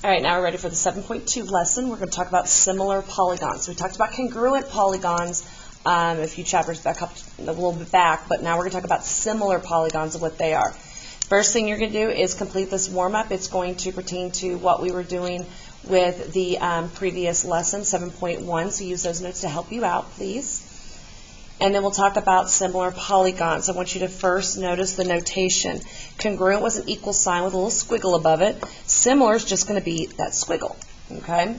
All right, now we're ready for the 7.2 lesson. We're going to talk about similar polygons. We talked about congruent polygons a few chapters back, up a little bit back, but now we're going to talk about similar polygons and what they are. First thing you're going to do is complete this warm-up. It's going to pertain to what we were doing with the previous lesson, 7.1, so use those notes to help you out, please. And then we'll talk about similar polygons. I want you to first notice the notation. Congruent was an equal sign with a little squiggle above it. Similar is just going to be that squiggle. Okay?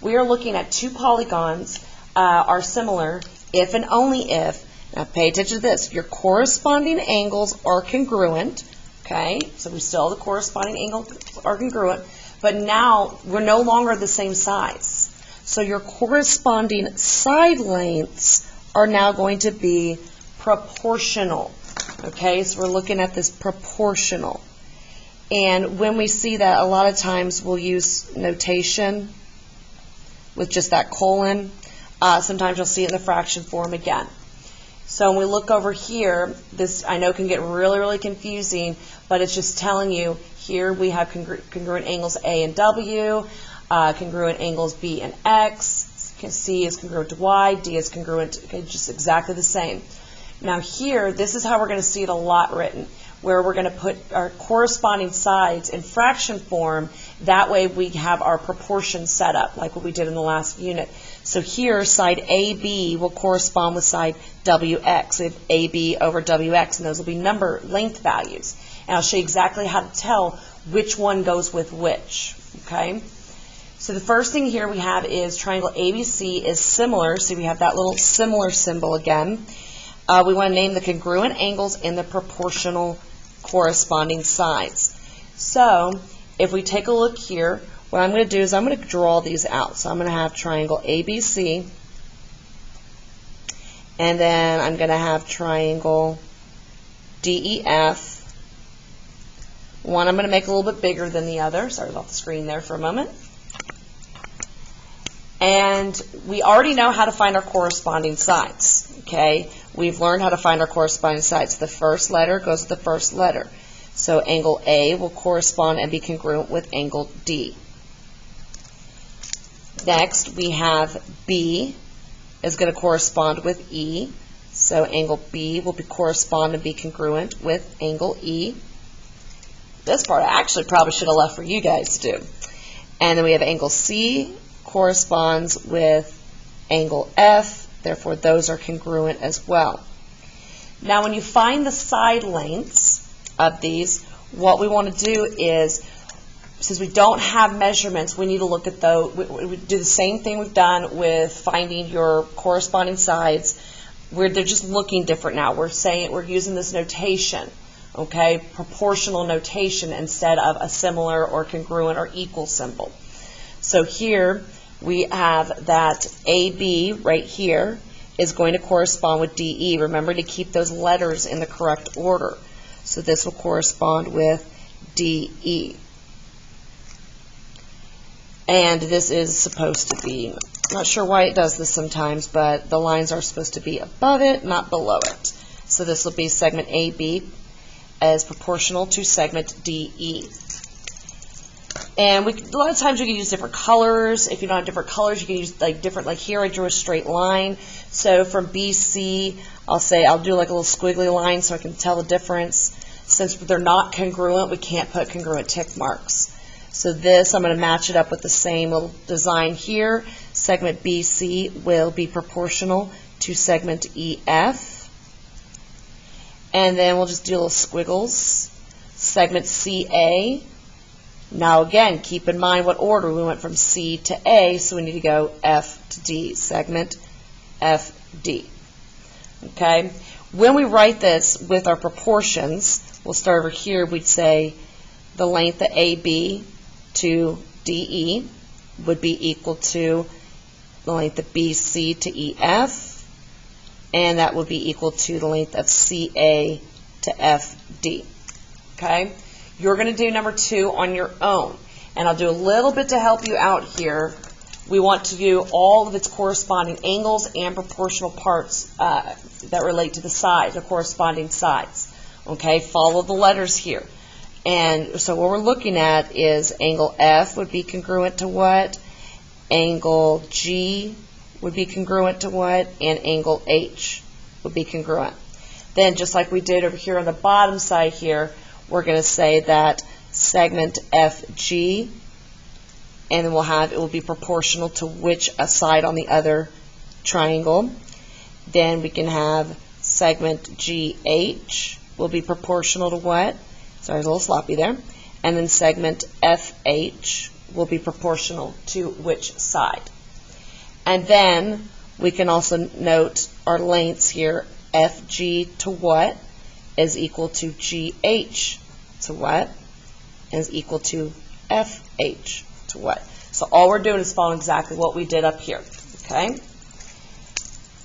We are looking at two polygons are similar if and only if, now pay attention to this, your corresponding angles are congruent. Okay? So we still have the corresponding angles are congruent, but now we're no longer the same size. So your corresponding side lengths are now going to be proportional. Okay, so we're looking at this proportional. And when we see that, a lot of times we'll use notation with just that colon. Sometimes you'll see it in the fraction form again. So when we look over here, this I know can get really, really confusing, but it's just telling you here we have congruent angles A and W, congruent angles B and X, C is congruent to Y, D is congruent, okay, just exactly the same. Now here, this is how we're going to see it a lot written, where we're going to put our corresponding sides in fraction form. That way we have our proportions set up, like what we did in the last unit. So here, side AB will correspond with side WX. We have AB over WX, and those will be number length values. And I'll show you exactly how to tell which one goes with which, okay? So the first thing here we have is triangle ABC is similar, so we have that little similar symbol again. We want to name the congruent angles and the proportional corresponding sides. So if we take a look here, what I'm going to do is I'm going to draw these out. So I'm going to have triangle ABC, and then I'm going to have triangle DEF. One I'm going to make a little bit bigger than the other. Sorry about the screen there for a moment. And we already know how to find our corresponding sides, okay? We've learned how to find our corresponding sides. The first letter goes with the first letter. So angle A will correspond and be congruent with angle D. Next, we have B is going to correspond with E. So angle B will correspond and be congruent with angle E. This part I actually probably should have left for you guys to do. And then we have angle C corresponds with angle F, therefore those are congruent as well. Now when you find the side lengths of these, what we want to do is, since we don't have measurements, we need to look at those. We do the same thing we've done with finding your corresponding sides, where they're just looking different now. We're using this notation, okay, proportional notation instead of a similar or congruent or equal symbol. So here we have that AB right here is going to correspond with DE. Remember to keep those letters in the correct order. So this will correspond with DE. And this is supposed to be, not sure why it does this sometimes, but the lines are supposed to be above it, not below it. So this will be segment AB as proportional to segment DE. And a lot of times you can use different colors. If you don't have different colors, you can use like different, like here I drew a straight line. So from BC, I'll do like a little squiggly line so I can tell the difference. Since they're not congruent, we can't put congruent tick marks. So this, I'm going to match it up with the same little design here. Segment BC will be proportional to segment EF. And then we'll just do little squiggles. Segment CA. Now again, keep in mind what order. We went from C to A, so we need to go F to D, segment FD. Okay? When we write this with our proportions, we'll start over here, we'd say the length of AB to DE would be equal to the length of BC to EF, and that would be equal to the length of CA to FD. Okay? You're going to do number 2 on your own. And I'll do a little bit to help you out here. We want to do all of its corresponding angles and proportional parts that relate to the sides, the corresponding sides. Okay, follow the letters here. And so what we're looking at is angle F would be congruent to what? Angle G would be congruent to what? And angle H would be congruent. Then just like we did over here on the bottom side here, we're going to say that segment FG, and then it will be proportional to which side on the other triangle. Then we can have segment GH will be proportional to what? Sorry, a little sloppy there. And then segment FH will be proportional to which side. And then we can also note our lengths here. FG to what is equal to GH to what is equal to FH to what. So all we're doing is following exactly what we did up here. Okay.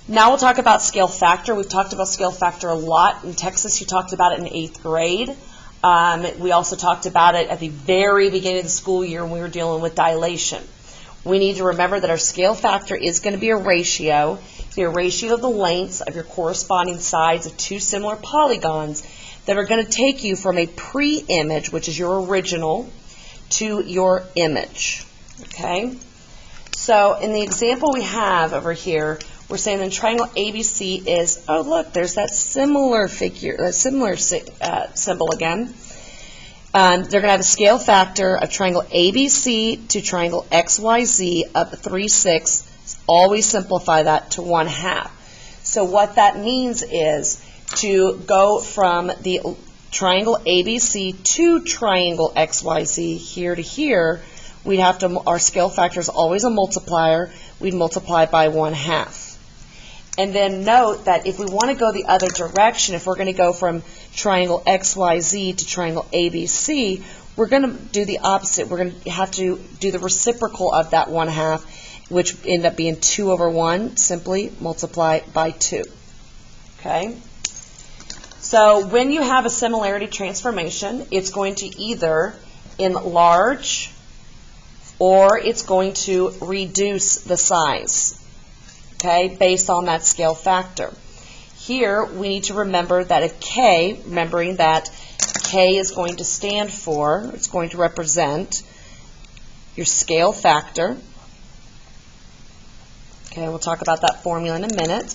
Now we'll talk about scale factor. We've talked about scale factor a lot. In Texas, you talked about it in 8th grade. We also talked about it at the very beginning of the school year when we were dealing with dilation. We need to remember that our scale factor is going to be a ratio. It's a ratio of the lengths of your corresponding sides of two similar polygons that are going to take you from a pre-image, which is your original, to your image. Okay? So in the example we have over here, we're saying the triangle ABC is, oh look, there's that similar figure, that similar symbol again. They're going to have a scale factor of triangle ABC to triangle XYZ of 3/6. Always simplify that to 1/2. So what that means is to go from the triangle ABC to triangle XYZ here to here, we'd have to, our scale factor is always a multiplier. We'd multiply by 1/2. And then note that if we want to go the other direction, if we're going to go from triangle XYZ to triangle ABC, we're going to do the opposite. We're going to have to do the reciprocal of that 1/2, which end up being 2/1, simply multiply by 2. Okay? So when you have a similarity transformation, it's going to either enlarge or it's going to reduce the size. Okay, based on that scale factor. Here, we need to remember that if K, remembering that K is going to stand for, it's going to represent your scale factor. Okay, we'll talk about that formula in a minute.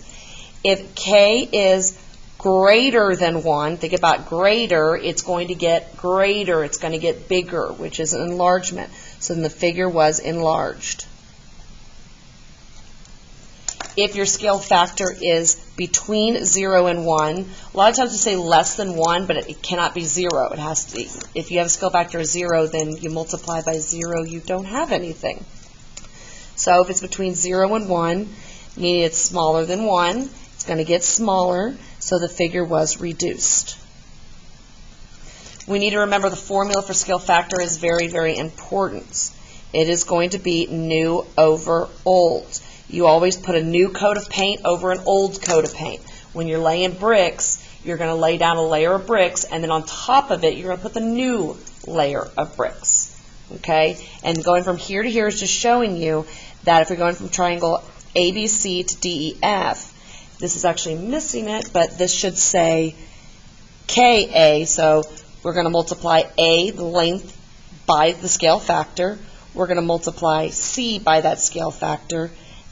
If K is greater than 1, think about greater, it's going to get greater, it's going to get bigger, which is an enlargement. So then the figure was enlarged. If your scale factor is between 0 and 1, a lot of times we say less than 1, but it cannot be 0. It has to be, if you have a scale factor of 0, then you multiply by 0, you don't have anything. So if it's between 0 and 1, meaning it's smaller than 1, it's going to get smaller, so the figure was reduced. We need to remember the formula for scale factor is very, very important. It is going to be new over old. You always put a new coat of paint over an old coat of paint. When you're laying bricks, you're going to lay down a layer of bricks, and then on top of it, you're going to put the new layer of bricks. Okay? And going from here to here is just showing you that if you're going from triangle ABC to DEF, this is actually missing it, but this should say KA, so we're going to multiply A, the length, by the scale factor. We're going to multiply C by that scale factor,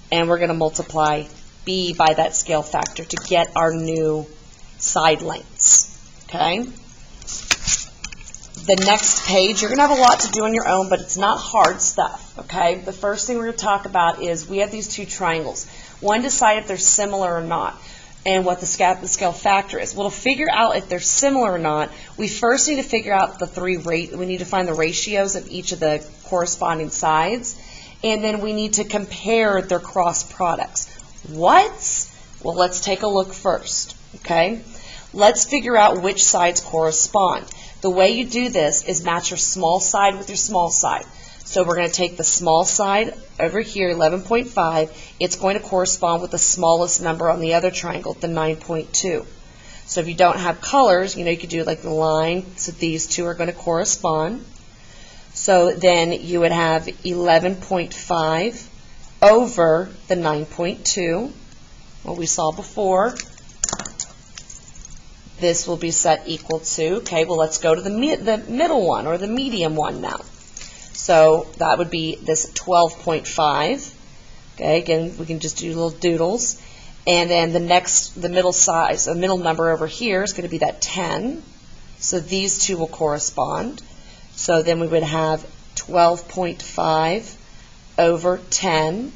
and we're going to multiply B by that scale factor to get our new side lengths. Okay? The next page, you're going to have a lot to do on your own, but it's not hard stuff. Okay? The first thing we're going to talk about is we have these two triangles. One, decide if they're similar or not, and what the scale factor is. Well, to figure out if they're similar or not, we first need to figure out we need to find the ratios of each of the corresponding sides. And then we need to compare their cross products. What? Well, let's take a look first. Okay? Let's figure out which sides correspond. The way you do this is match your small side with your small side. So we're going to take the small side over here, 11.5. It's going to correspond with the smallest number on the other triangle, the 9.2. So if you don't have colors, you could do like the line. So these two are going to correspond. So then you would have 11.5 over the 9.2, what we saw before. this will be set equal to, okay, well, let's go to the middle one, or the medium one now. So that would be this 12.5. Okay, again, we can just do little doodles. And then the middle size, the middle number over here is going to be that 10. So these two will correspond. So then we would have 12.5 over 10.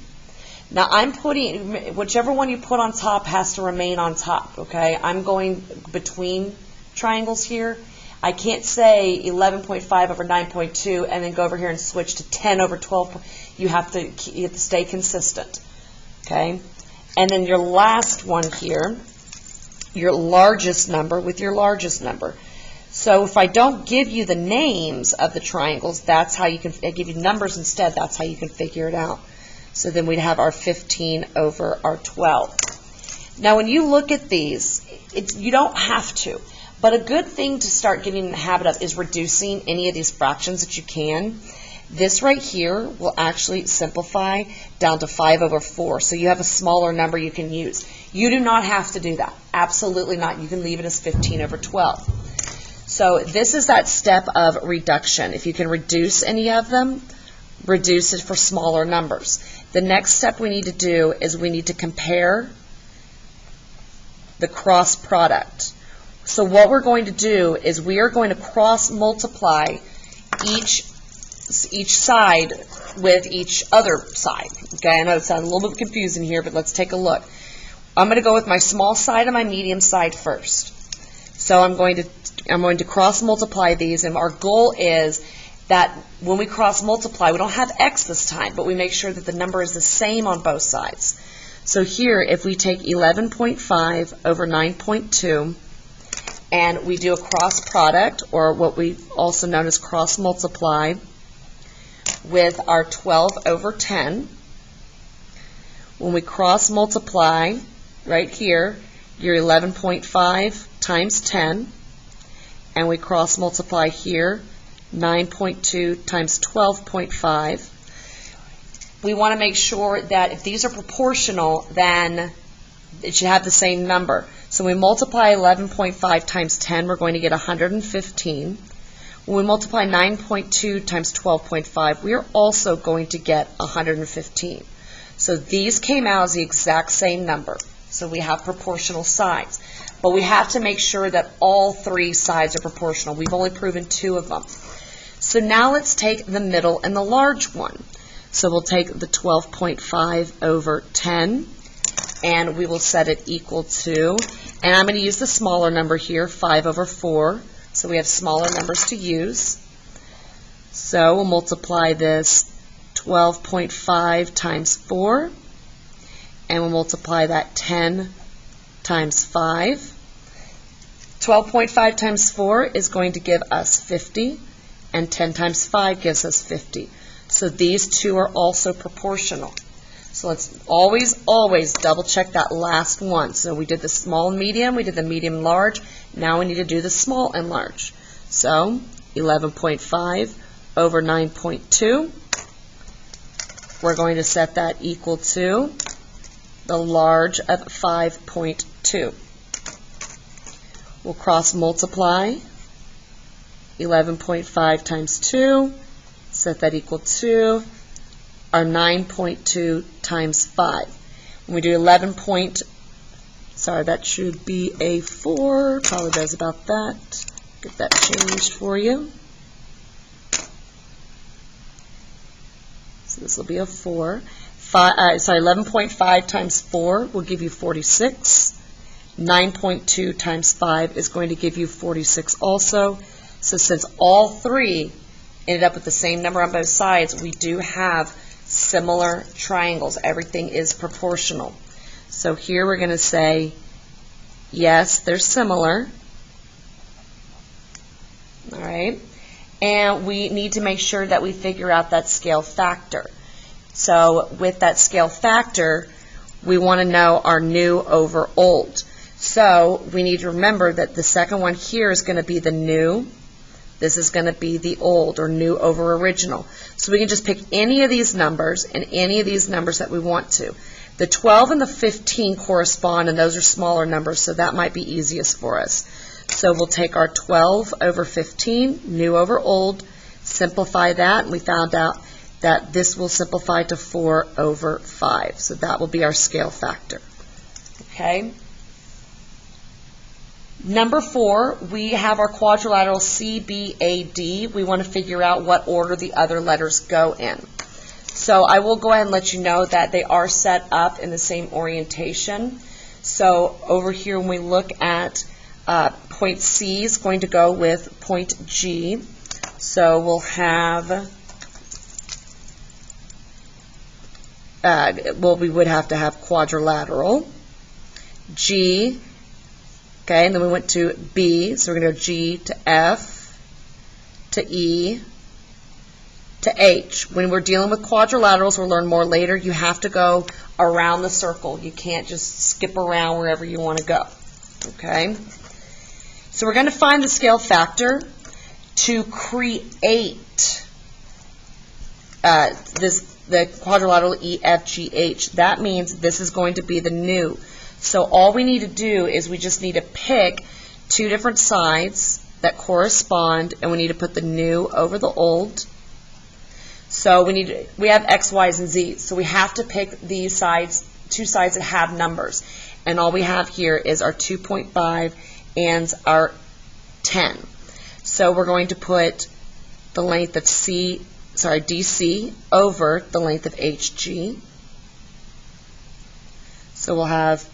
Now I'm putting, whichever one you put on top has to remain on top, okay? I'm going between triangles here. I can't say 11.5 over 9.2 and then go over here and switch to 10 over 12. You have to stay consistent, okay? And then your last one here, your largest number with your largest number. So if I don't give you the names of the triangles, that's how you can, I give you numbers instead, that's how you can figure it out. So then we'd have our 15 over our 12. Now when you look at these, you don't have to, but a good thing to start getting in the habit of is reducing any of these fractions that you can. This right here will actually simplify down to 5 over 4, so you have a smaller number you can use. You do not have to do that. Absolutely not. You can leave it as 15 over 12. So this is that step of reduction. If you can reduce any of them, reduce it for smaller numbers. The next step we need to do is we need to compare the cross product. So what we're going to do is we are going to cross multiply each side with each other side. Okay, I know it sounds a little bit confusing here, but let's take a look. I'm going to go with my small side and my medium side first. So I'm going to cross multiply these, and our goal is that when we cross multiply, we don't have x this time, but we make sure that the number is the same on both sides. So here, if we take 11.5 over 9.2, and we do a cross product, or what we also known as cross multiply, with our 12 over 10, when we cross multiply right here, your 11.5 times 10, and we cross multiply here, 9.2 times 12.5. We want to make sure that if these are proportional, then it should have the same number. So we multiply 11.5 times 10, we're going to get 115. When we multiply 9.2 times 12.5, we are also going to get 115. So these came out as the exact same number. So we have proportional sides. But we have to make sure that all three sides are proportional. We've only proven 2 of them. So now let's take the middle and the large one. So we'll take the 12.5 over 10, and we will set it equal to, and I'm going to use the smaller number here, 5 over 4. So we have smaller numbers to use. So we'll multiply this 12.5 times 4, and we'll multiply that 10 times 5. 12.5 times 4 is going to give us 50, and 10 times 5 gives us 50. So these two are also proportional. So let's always double check that last one. So we did the small and medium, we did the medium and large. Now we need to do the small and large. So 11.5 over 9.2. We're going to set that equal to the large of 5.2. We'll cross multiply 11.5 times 2, set that equal to our 9.2 times 5. When we do that should be a 4. Apologize about that. Get that changed for you. So this will be a 4. 11.5 times 4 will give you 46. 9.2 times 5 is going to give you 46 also. So since all three ended up with the same number on both sides, we do have similar triangles. Everything is proportional. So here we're going to say, yes, they're similar. All right. And we need to make sure that we figure out that scale factor. So with that scale factor, we want to know our new over old. So we need to remember that the second one here is going to be the new. This is going to be the old, or new over original. So we can just pick any of these numbers and any of these numbers that we want to. The 12 and the 15 correspond, and those are smaller numbers, so that might be easiest for us. So we'll take our 12 over 15, new over old, simplify that, and we found out that this will simplify to 4 over 5. So that will be our scale factor. Okay. Number 4, we have our quadrilateral CBAD. We want to figure out what order the other letters go in. So I will go ahead and let you know that they are set up in the same orientation. So over here when we look at point C is going to go with point G. So we'll have, we would have to have quadrilateral, G, okay, and then we went to B, so we're going to go G to F, to E, to H. When we're dealing with quadrilaterals, we'll learn more later, you have to go around the circle. You can't just skip around wherever you want to go, okay? So we're going to find the scale factor to create the quadrilateral EFGH. That means this is going to be the new. So all we need to do is we just need to pick two different sides that correspond, and we need to put the new over the old. So we have X, Y's, and Z's. So we have to pick these sides, two sides that have numbers. And all we have here is our 2.5 and our 10. So we're going to put the length of DC over the length of HG. So we'll have,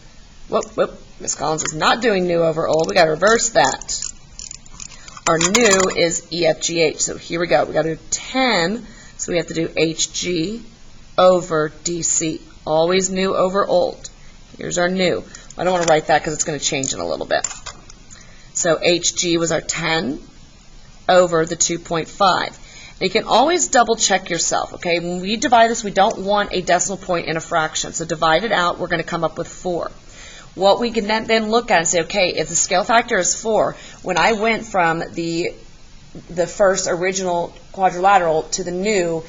Miss Collins is not doing new over old. We got to reverse that. Our new is EFGH. So here we go. We got to do 10. So we have to do HG over DC. Always new over old. Here's our new. I don't want to write that because it's going to change in a little bit. So HG was our 10 over the 2.5. And you can always double check yourself, okay? When we divide this, we don't want a decimal point in a fraction. So divide it out, we're going to come up with 4. What we can then look at and say, okay, if the scale factor is 4, when I went from the first original quadrilateral to the new,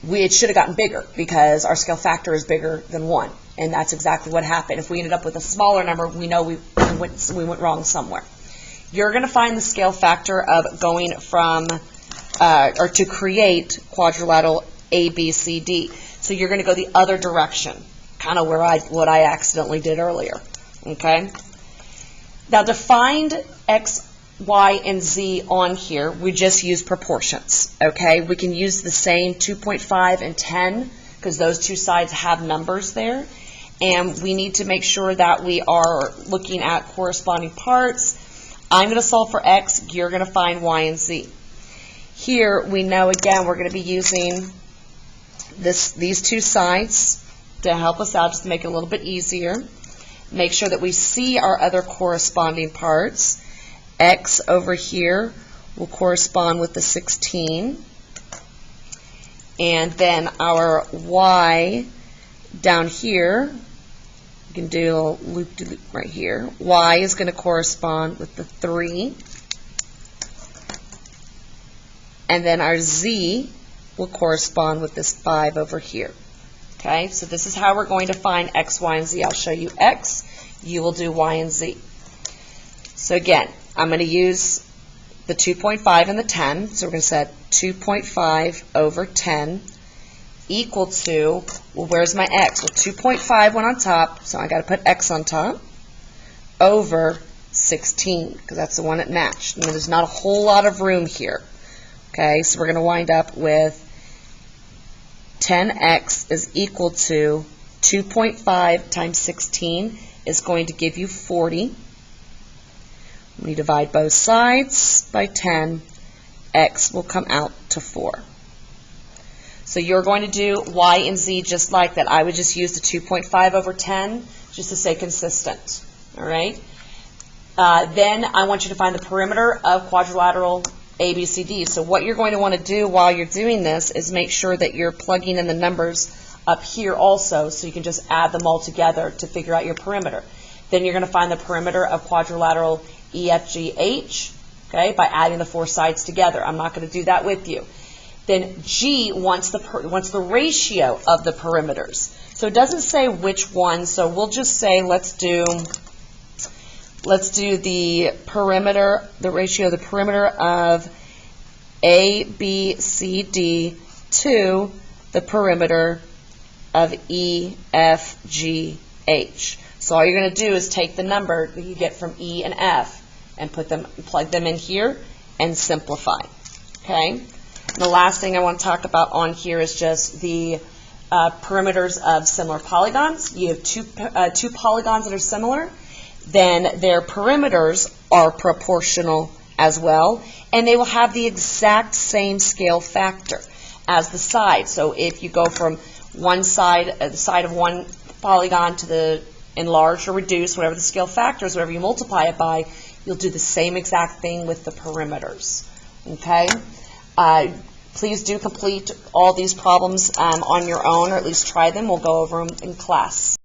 it should have gotten bigger because our scale factor is bigger than 1. And that's exactly what happened. If we ended up with a smaller number, we know we went wrong somewhere. You're going to find the scale factor of going from, or to create quadrilateral ABCD. So you're going to go the other direction, kind of what I accidentally did earlier. Okay? Now to find X, Y, and Z on here, we just use proportions. Okay? We can use the same 2.5 and 10 because those two sides have numbers there. And we need to make sure that we are looking at corresponding parts. I'm going to solve for X, you're going to find Y and Z. Here we know again we're going to be using these two sides to help us out, just to make it a little bit easier. Make sure that we see our other corresponding parts. X over here will correspond with the 16. And then our Y down here, you can do a loop-de-loop right here. Y is going to correspond with the 3. And then our Z will correspond with this 5 over here. Okay, so this is how we're going to find X, Y, and Z. I'll show you X. You will do Y and Z. So again, I'm going to use the 2.5 and the 10. So we're going to set 2.5 over 10 equal to, well, where's my X? Well, 2.5 went on top, so I got to put X on top, over 16, because that's the one that matched. And there's not a whole lot of room here. Okay, so we're going to wind up with 10X is equal to 2.5 times 16 is going to give you 40. When you divide both sides by 10, X will come out to 4. So you're going to do Y and Z just like that. I would just use the 2.5 over 10 just to stay consistent. All right? Then I want you to find the perimeter of quadrilateral ABCD. So what you're going to want to do while you're doing this is make sure that you're plugging in the numbers up here also, so you can just add them all together to figure out your perimeter. Then you're going to find the perimeter of quadrilateral EFGH, okay, by adding the 4 sides together. I'm not going to do that with you. Then G wants the ratio of the perimeters. So it doesn't say which one, so we'll just say let's do let's do the perimeter, the ratio of the perimeter of A, B, C, D to the perimeter of E, F, G, H. So all you're going to do is take the number that you get from E and F and plug them in here and simplify. Okay? And the last thing I want to talk about on here is just the perimeters of similar polygons. You have two polygons that are similar, then their perimeters are proportional as well, and they will have the exact same scale factor as the side. So if you go from one side, the side of one polygon to the enlarged or reduced, whatever the scale factor is, whatever you multiply it by, you'll do the same exact thing with the perimeters. Okay? Please do complete all these problems on your own, or at least try them. We'll go over them in class.